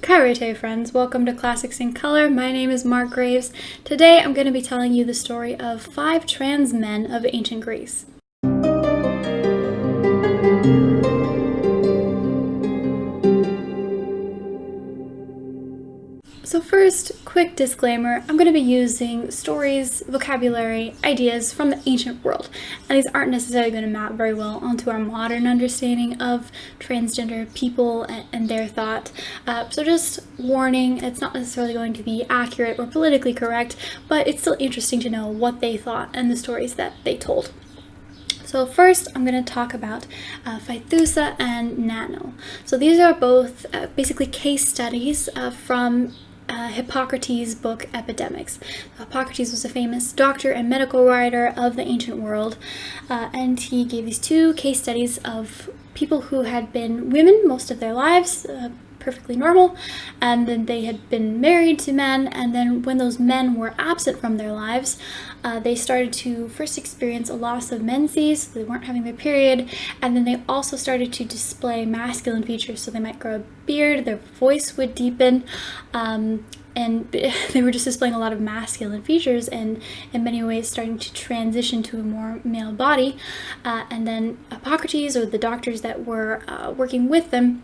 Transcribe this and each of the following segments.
Karate friends, welcome to Classics in Color. My name is Mark Graves. Today I'm going to be telling you the story of 5 trans men of ancient Greece. So first, quick disclaimer, I'm going to be using stories, vocabulary, ideas from the ancient world, and these aren't necessarily going to map very well onto our modern understanding of transgender people and their thought. So just warning, it's not necessarily going to be accurate or politically correct, but it's still interesting to know what they thought and the stories that they told. So first, I'm going to talk about Feitosa and Nano. So these are both basically case studies from Hippocrates' book Epidemics. Hippocrates was a famous doctor and medical writer of the ancient world, and he gave these 2 case studies of people who had been women most of their lives, perfectly normal, and then they had been married to men, and then when those men were absent from their lives, they started to first experience a loss of menses, so they weren't having their period, and then they also started to display masculine features, so they might grow a beard, their voice would deepen, and they were just displaying a lot of masculine features and in many ways starting to transition to a more male body. And then Hippocrates, or the doctors that were working with them,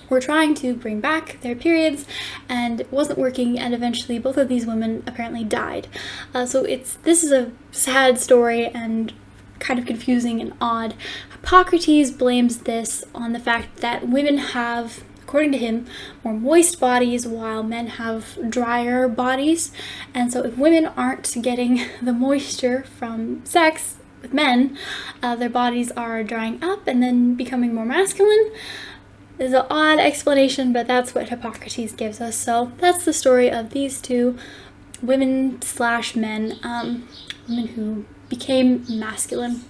were trying to bring back their periods, and it wasn't working, and eventually both of these women apparently died. So this is a sad story and kind of confusing and odd. Hippocrates blames this on the fact that women have, according to him, more moist bodies while men have drier bodies, and so if women aren't getting the moisture from sex with men, their bodies are drying up and then becoming more masculine. It's an odd explanation, but that's what Hippocrates gives us. So that's the story of these 2 women/men, women who became masculine.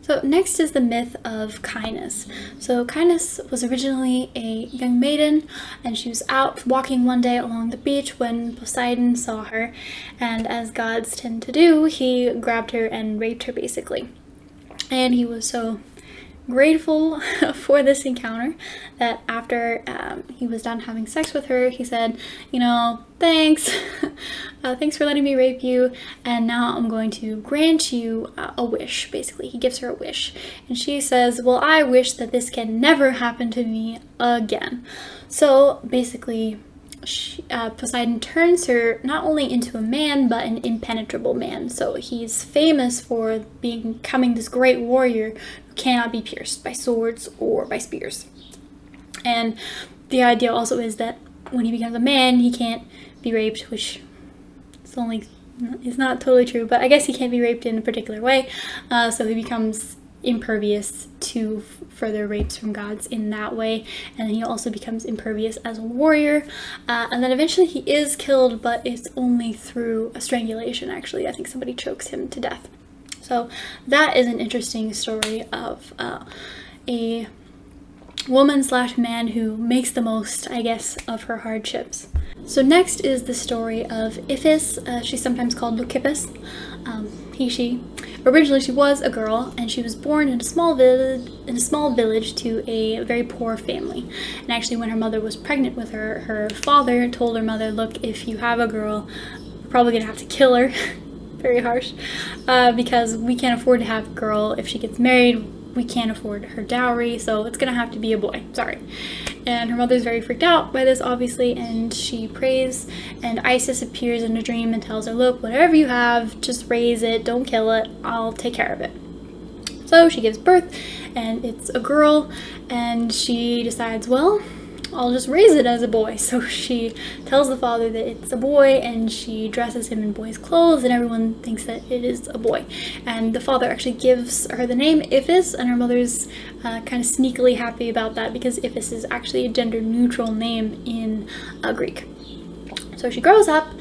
So next is the myth of Caenis. So Caenis was originally a young maiden, and she was out walking one day along the beach when Poseidon saw her, and as gods tend to do, he grabbed her and raped her basically. And he was so grateful for this encounter that after he was done having sex with her, he said, thanks thanks for letting me rape you, and now I'm going to grant you a wish. Basically, he gives her a wish, and she says, well, I wish that this can never happen to me again. So basically, Poseidon turns her not only into a man, but an impenetrable man. So he's famous for becoming this great warrior who cannot be pierced by swords or by spears. And the idea also is that when he becomes a man, he can't be raped, which is not totally true, but I guess he can't be raped in a particular way. So he becomes impervious to further rapes from gods in that way, and then he also becomes impervious as a warrior, and then eventually he is killed, but it's only through a strangulation. Actually, I think somebody chokes him to death. So that is an interesting story of a woman/man who makes the most, I guess, of her hardships. So next is the story of Iphis. She's sometimes called Leucippus. She. Originally, she was a girl, and she was born in a small village to a very poor family. And actually, when her mother was pregnant with her, her father told her mother, "Look, if you have a girl, we're probably gonna have to kill her." Very harsh, because we can't afford to have a girl. If she gets married, we can't afford her dowry, so it's gonna have to be a boy. Sorry. And her mother's very freaked out by this, obviously, and she prays, and Isis appears in a dream and tells her, look, whatever you have, just raise it, don't kill it, I'll take care of it. So she gives birth, and it's a girl, and she decides, well, I'll just raise it as a boy. So she tells the father that it's a boy, and she dresses him in boy's clothes, and everyone thinks that it is a boy. And the father actually gives her the name Iphis, and her mother's kind of sneakily happy about that, because Iphis is actually a gender-neutral name in Greek. So she grows up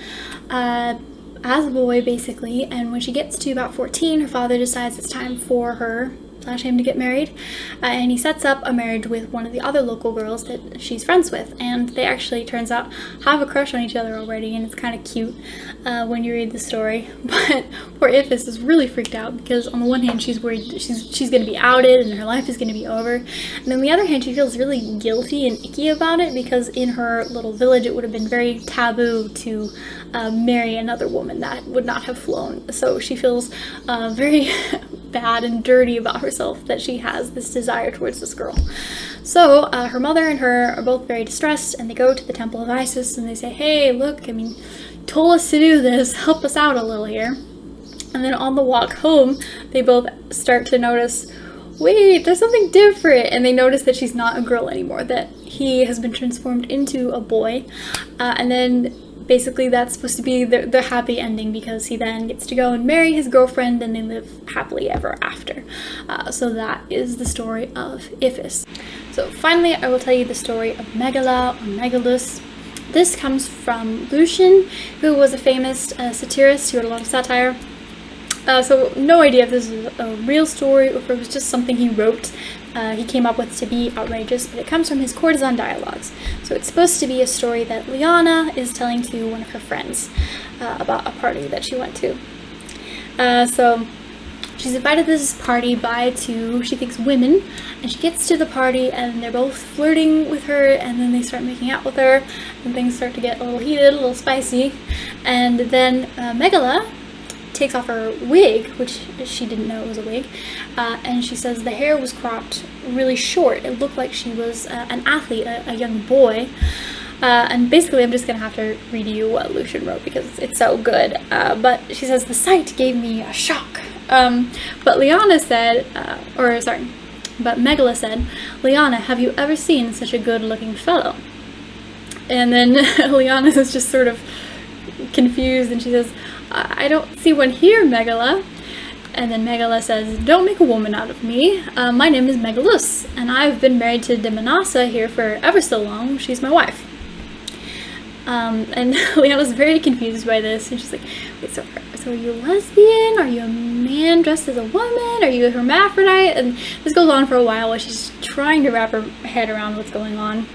as a boy, basically, and when she gets to about 14, her father decides it's time for her him to get married, and he sets up a marriage with one of the other local girls that she's friends with, and they actually, turns out, have a crush on each other already, and it's kind of cute when you read the story. But poor Iphis is really freaked out because on the one hand she's worried that she's going to be outed and her life is going to be over, and on the other hand she feels really guilty and icky about it because in her little village it would have been very taboo to marry another woman. That would not have flown. So she feels very bad and dirty about herself that she has this desire towards this girl. So her mother and her are both very distressed, and they go to the temple of Isis and they say, hey, look, I mean, you told us to do this, help us out a little here. And then on the walk home they both start to notice, wait, there's something different, and they notice that she's not a girl anymore, that he has been transformed into a boy, and then basically that's supposed to be the happy ending because he then gets to go and marry his girlfriend and they live happily ever after. So that is the story of Iphis. So finally I will tell you the story of Megillah or Megillus. This comes from Lucian, who was a famous satirist who wrote a lot of satire. So no idea if this is a real story or if it was just something he wrote, he came up with to be outrageous, but it comes from his courtesan dialogues. So it's supposed to be a story that Liana is telling to one of her friends about a party that she went to. So she's invited to this party by two, she thinks, women, and she gets to the party and they're both flirting with her, and then they start making out with her, and things start to get a little heated, a little spicy, and then Megillah takes off her wig, which she didn't know it was a wig, and she says the hair was cropped really short. It looked like she was an athlete, a young boy. And basically I'm just gonna have to read you what Lucian wrote because it's so good. But she says the sight gave me a shock. But Megillah said, Liana, have you ever seen such a good looking fellow? And then Liana is just sort of confused and she says, I don't see one here, Megillah. And then Megillah says, don't make a woman out of me. My name is Megillus, and I've been married to Demonassa here for ever so long. She's my wife. And Liana's very confused by this, and she's like, wait, so are you a lesbian? Are you a man dressed as a woman? Are you a hermaphrodite? And this goes on for a while she's trying to wrap her head around what's going on.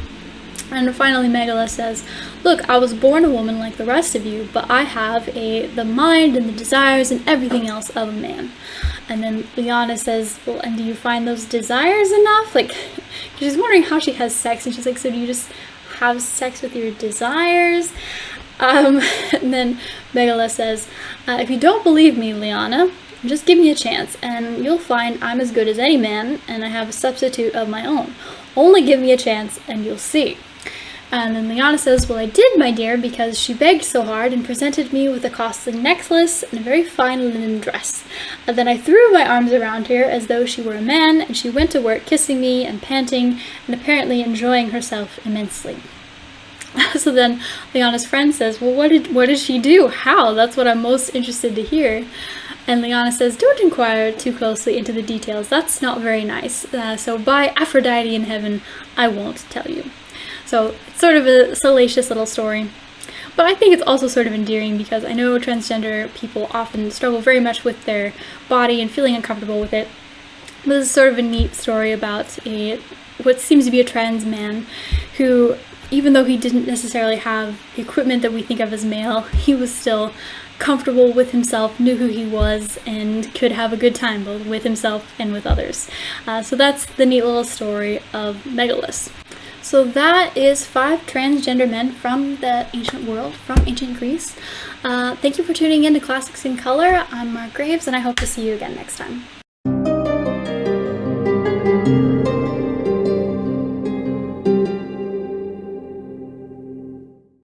And finally Megillah says, look, I was born a woman like the rest of you, but I have the mind and the desires and everything else of a man. And then Liana says, well, and do you find those desires enough? Like, she's wondering how she has sex, and she's like, so do you just have sex with your desires? And then Megillah says, if you don't believe me, Liana, just give me a chance, and you'll find I'm as good as any man, and I have a substitute of my own. Only give me a chance, and you'll see. And then Liana says, well, I did, my dear, because she begged so hard and presented me with a costly necklace and a very fine linen dress. And then I threw my arms around her as though she were a man, and she went to work kissing me and panting and apparently enjoying herself immensely. So then Liana's friend says, well, what did she do? How? That's what I'm most interested to hear. And Liana says, don't inquire too closely into the details. That's not very nice. So by Aphrodite in heaven, I won't tell you. So it's sort of a salacious little story. But I think it's also sort of endearing because I know transgender people often struggle very much with their body and feeling uncomfortable with it. This is sort of a neat story about what seems to be a trans man who, even though he didn't necessarily have the equipment that we think of as male, he was still comfortable with himself, knew who he was, and could have a good time both with himself and with others. So that's the neat little story of Megillus. So that is 5 transgender men from the ancient world, from ancient Greece. Thank you for tuning in to Classics in Color. I'm Mark Graves, and I hope to see you again next time.